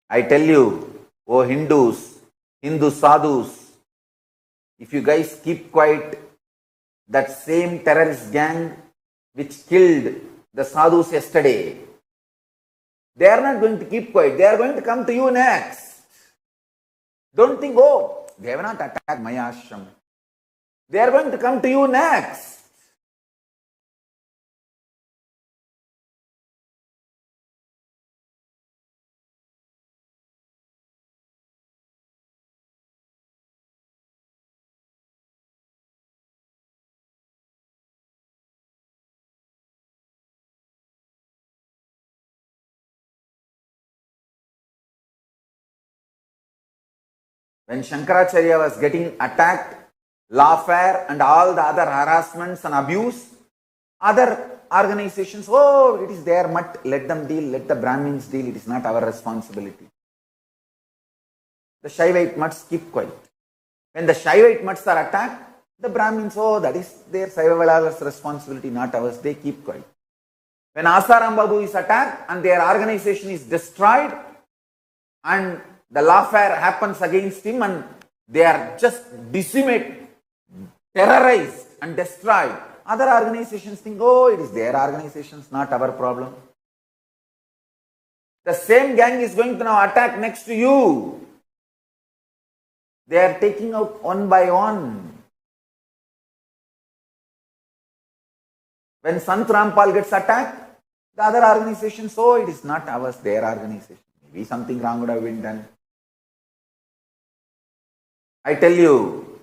I tell you, oh Hindu sadhus, if you guys keep quiet, that same terrorist gang which killed the sadhus yesterday, they are not going to keep quiet. They are going to come to you next. Don't think, oh, they have not attacked my ashram. They are going to come to you next. When Shankaracharya was getting attacked, lawfare and all the other harassments and abuse, other organizations, oh, it is their mutt, let them deal, let the Brahmins deal, it is not our responsibility. The Shaivite mutts keep quiet. When the Shaivite mutts are attacked, the Brahmins, oh, that is their Saivavalala's responsibility, not ours, they keep quiet. When Asaram Babu is attacked and their organization is destroyed and the lawfare happens against him and they are just decimated, terrorized and destroyed, other organizations think, oh, it is their organizations, not our problem. The same gang is going to now attack next to you. They are taking out one by one. When Sant Rampal gets attacked, the other organizations, oh, it is not ours, their organization. Maybe something wrong would have been done. I tell you,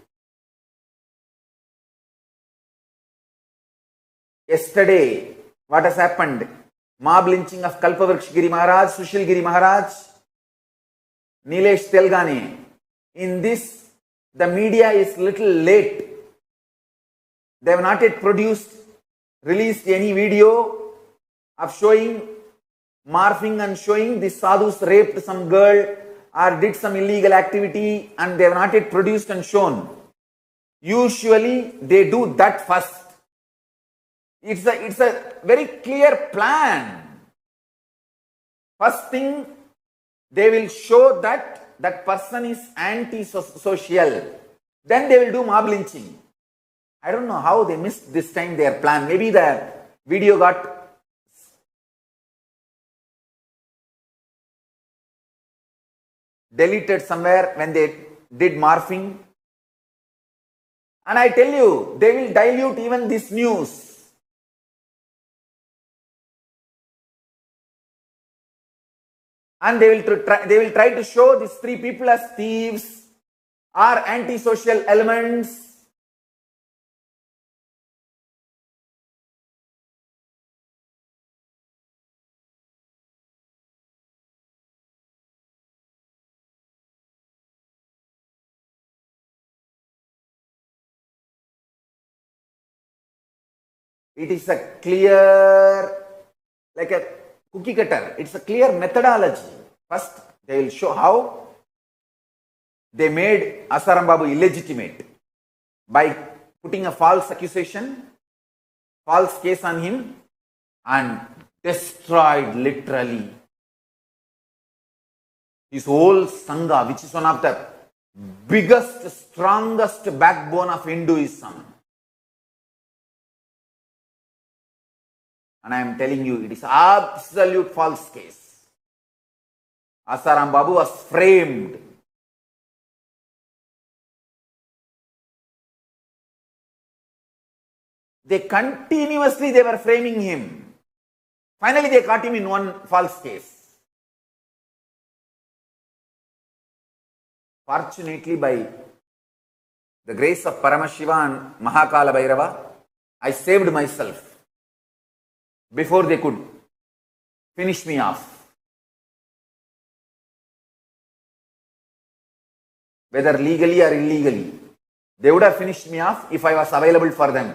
yesterday, what has happened? Mob lynching of Kalpavriksha Giri Maharaj, Sushil Giri Maharaj, Nilesh Telgane. In this, the media is little late. They have not yet released any video of showing, morphing and showing the sadhus raped some girl or did some illegal activity and they have not yet produced and shown. Usually they do that first. It's a very clear plan. First thing, they will show that that person is anti-social. Then they will do mob lynching. I don't know how they missed this time their plan. Maybe the video got deleted somewhere when they did morphing. And I tell you, they will dilute even this news. And they will try to show these three people as thieves or antisocial elements. It is a clear, like a cookie cutter. It's a clear methodology. First, they will show how they made Asaram Babu illegitimate by putting a false accusation, false case on him and destroyed literally his whole Sangha, which is one of the biggest, strongest backbone of Hinduism. And I am telling you, it is absolute false case. Asaram Babu was framed. They were framing him. Finally, they caught him in one false case. Fortunately, by the grace of Paramashiva and Mahakala Bhairava, I saved myself before they could finish me off. Whether legally or illegally, they would have finished me off if I was available for them.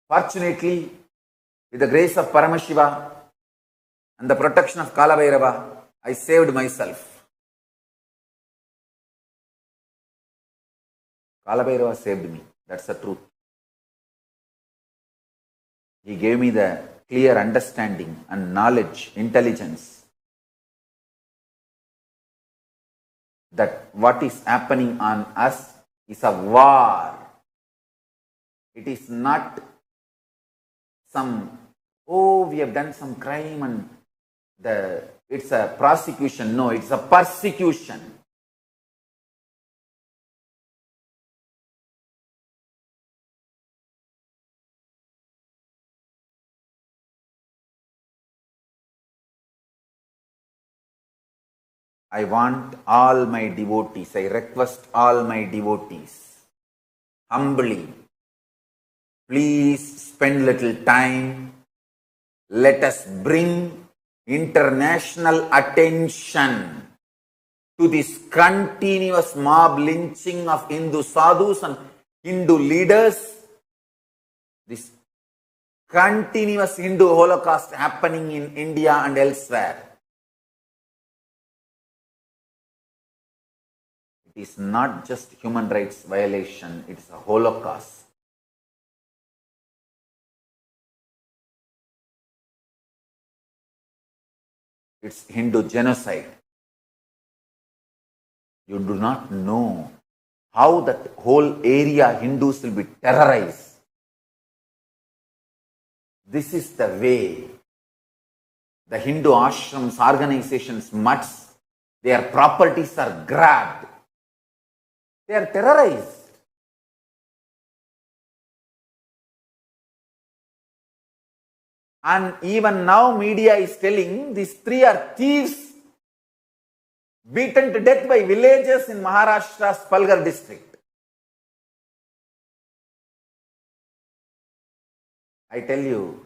Fortunately, with the grace of Paramashiva and the protection of Kala Bhairava, I saved myself. Kala Bhairava saved me. That's the truth. He gave me the clear understanding and knowledge, intelligence that what is happening on us is a war. It is not some, oh, we have done some crime and it's a prosecution. No, it's a persecution. I want all my devotees, I request all my devotees, humbly, please spend little time. Let us bring international attention to this continuous mob lynching of Hindu sadhus and Hindu leaders, this continuous Hindu Holocaust happening in India and elsewhere. It is not just human rights violation, it is a Holocaust. It's Hindu genocide. You do not know how that whole area Hindus will be terrorized. This is the way the Hindu ashrams, organizations, mutts, their properties are grabbed. They are terrorized. And even now media is telling these three are thieves beaten to death by villagers in Maharashtra's Palghar district. I tell you,